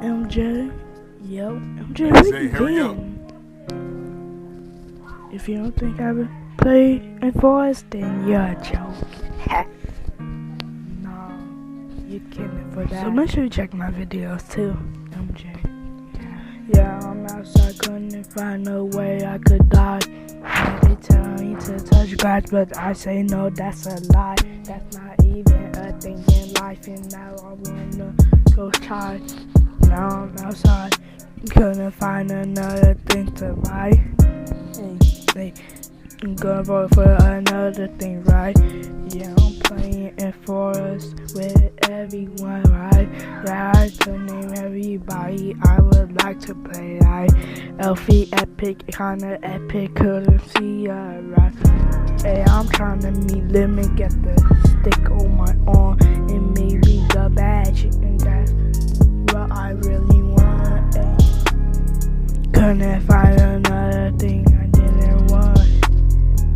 MJ, yo, MJ, Hey, where Zay, you hurry up. been? If you don't think I've played in Forest, then you're a joke. No, you're kidding for that. So make sure you check my videos too, MJ. Yeah, I'm outside, couldn't find a way I could die. They tell me to touch grass, but I say no, that's a lie. That's not even a thing in life, and now I wanna go try. Now I'm outside, couldn't find another thing to buy. Hey, I'm gonna vote for another thing, right? Yeah, I'm playing in Forest with everyone, right? Yeah, I could name everybody I would like to play, right? Elfie epic, kinda epic, couldn't see right? Hey, I'm trying to meet limit, get the stick on my arm, and maybe the badge, and that's what I really want. Hey. Couldn't find another thing I didn't want.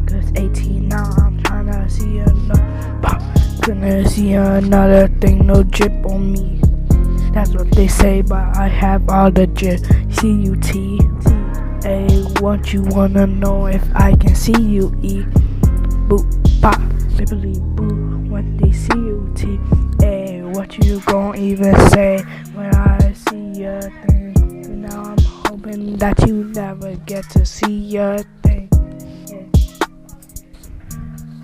'Cause 18 now, I'm trying to see another. Couldn't see another thing, no drip on me. That's what they say, but I have all the drip. CUT. Hey, what you wanna know if I can see you eat? Boop, pop, bibbly boo, what they CUT. Hey, what you gon' even say when I see your thing? And now I'm hoping that you never get to see your thing.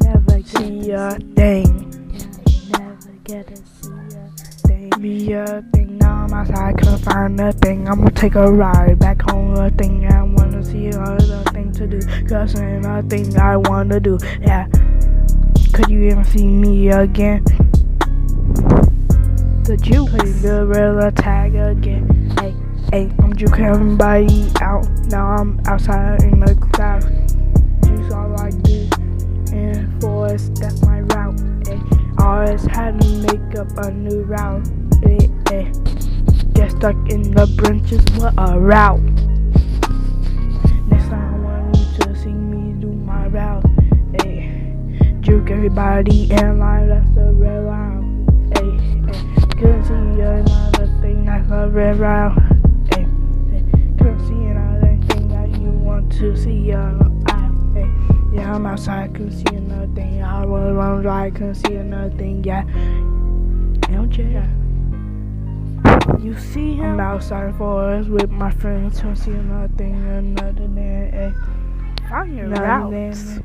Never see your thing. Never get to see your thing. Be your thing. Now I'm outside, couldn't find a thing. I'm gonna take a ride back home. A thing I wanna see, another thing to do. 'Cause ain't nothing I wanna do. Yeah. Could you even see me again? The juke, the real tag again. Hey, I'm juking everybody out. Now I'm outside in the clouds. Juice all I do. In Forest, that's my route. Ay, always had to make up a new route. Ay, get stuck in the branches, what a route. Next time I want you to see me do my route. Ay, juke everybody in line, that's the red route. Ay, couldn't see another thing, that's a red route. Ay, couldn't see another thing that you want to see. Yeah, I'm outside, couldn't see another thing. I was on right, couldn't see another thing. Yeah, MJ. You see him? I'm outside for us with my friends, couldn't see another thing, another thing. Find your routes.